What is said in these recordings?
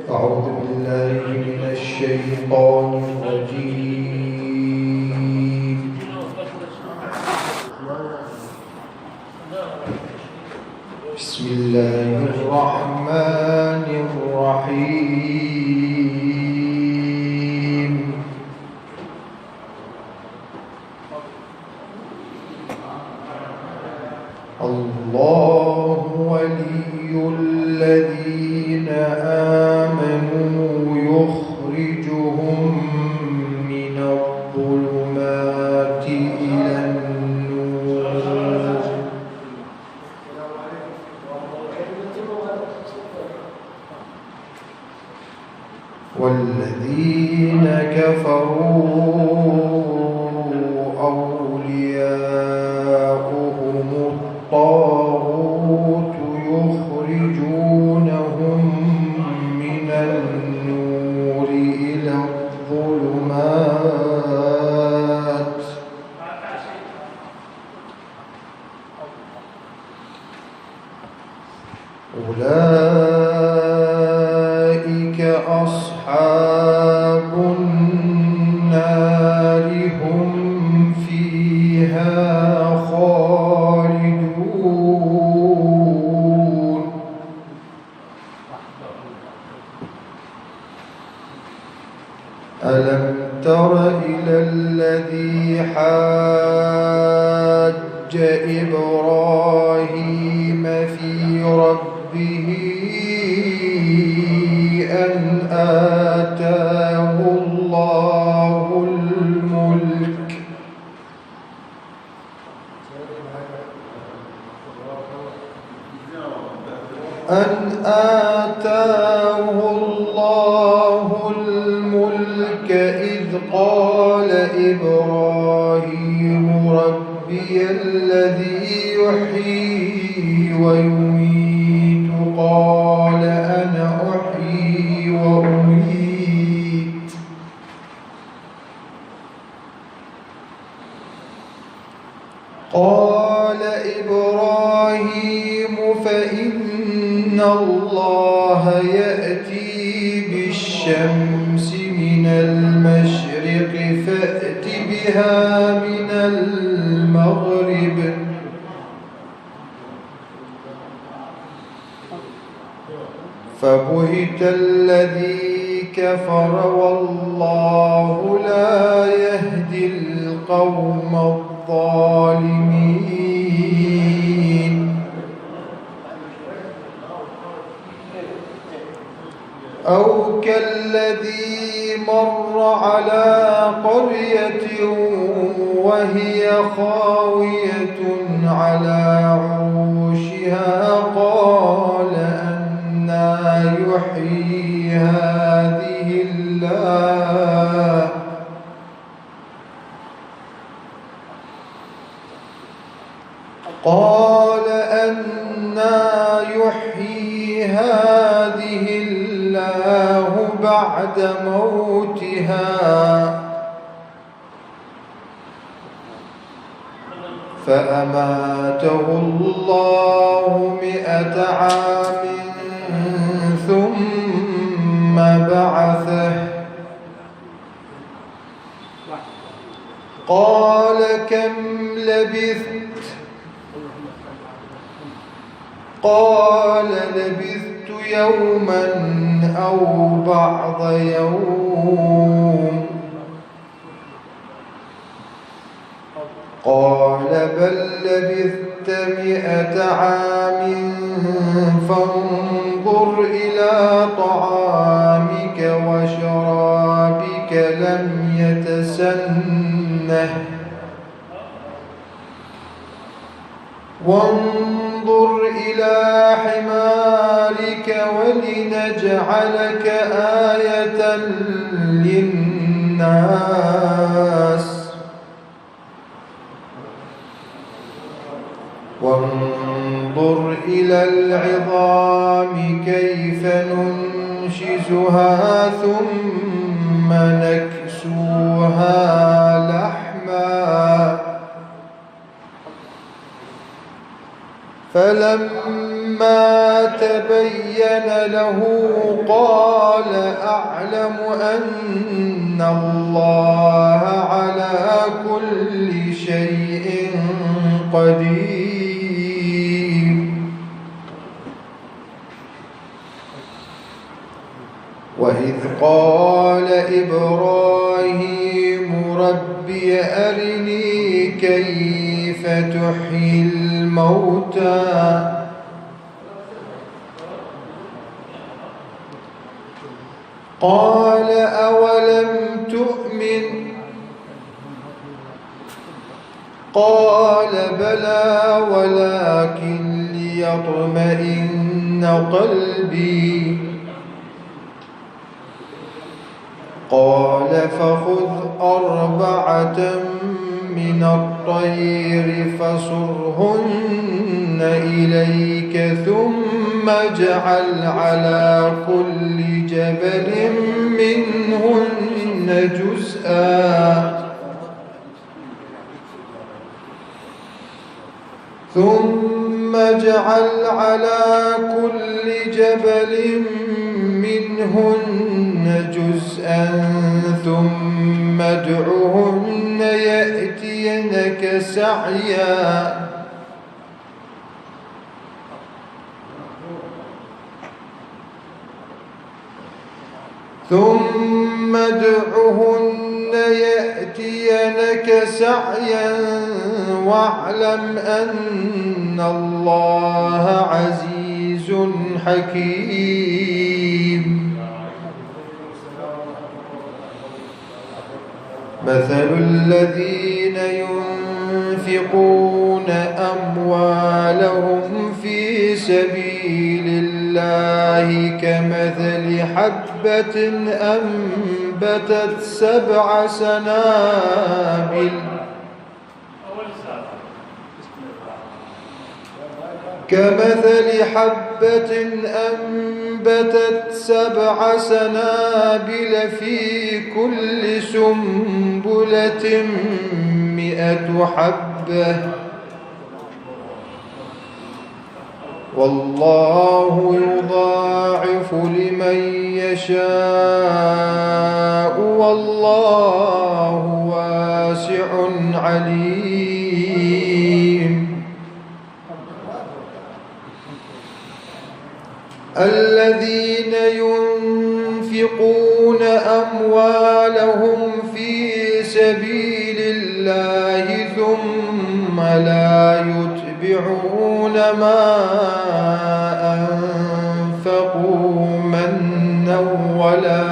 أعوذ بالله من الشيطان الرجيم. بسم الله الرحمن الرحيم. الله ولي الذين آمنوا يخرجهم من الظلمات إلى النور والذين كفروا أولياؤهم الطاغوت يخرجونهم من النور إلى الظلمات أولئك أصحاب النار هم فيها خالدون. ألم تر إلى الذي حاج إبراهيم في ربه أن آتاه الله الملك إذ قال إبراهيم ربي الذي يحيي ويميت قال أنا أحيي وأميت قال إبراهيم فإن الله يأتي بالشمس من المشرق فأت بها من المغرب فبهت الذي كفر والله لا يهدي القوم الظالمين. أو كالذي مر على قرية وهي خاوية على عروشها قال أنى يحيي هذه الله بعد موتها فأماته الله 100 عام ثم بعثه قال كم لبثت قال لبثت يوما أو بعض يوم قال بل لبثت 100 عام فانظر إلى طعامك وشرابك لم يتسنه وانظر إلى حمارك ولنجعلك آية للناس وانظر إلى العظام كيف ننشزها ثم نكسوها لحما فلما فلما تبين له قال أعلم أن الله على كل شيء قدير. وإذ قال إبراهيم رب أرني كيف تحيي الموتى قال أولم تؤمن قال بلى ولكن ليطمئن قلبي قال فخذ أربعة من الطير فصرهن إليك ثم اجعل على كل جبل منهن جزءا ثم اجعل على كل جبل منهن جزءا ثم ادعهن يأتينك سعيا واعلم أن الله عزيز حكيم. مثل الذين ينفقون أموالهم في سبيل الله كمثل حبة أنبتت سبع سنابل في كل سنبلة 100 حبة والله يضاعف لمن يشاء والله واسع عليم. الذين ينفقون أموالهم في سبيل الله ثم لا يتبعون ما أنفقوا منا ولا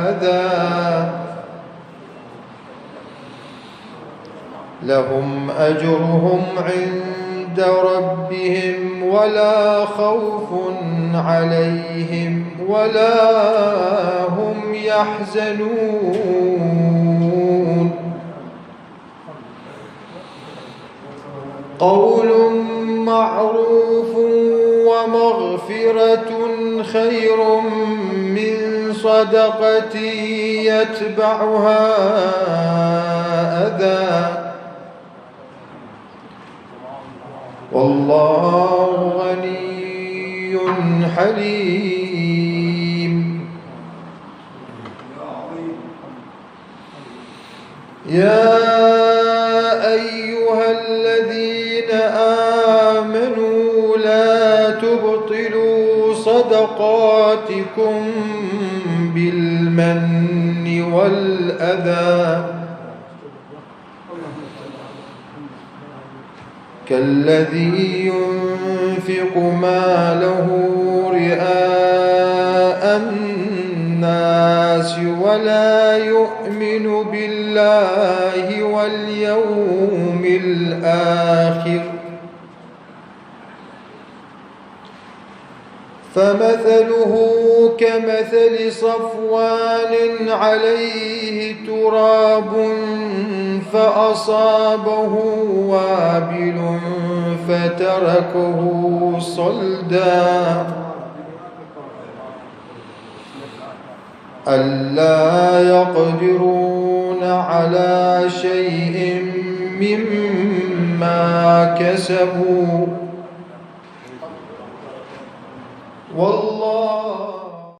أذى لهم أجرهم عند ربهم ولا خوف عليهم ولا هم يحزنون. قول معروف ومغفرة خير من صدقة يتبعها أذى والله غني حليم. يا أيها الذين آمنوا لا تبطلوا صدقاتكم بالمن والأذى كالذي ينفق ماله رئاء الناس ولا يؤمن بالله واليوم الآخر فمثله كمثل صفوان عليه تراب فأصابه وابل فتركه صلدا ألا يقدرون على شيء مما كسبوا والله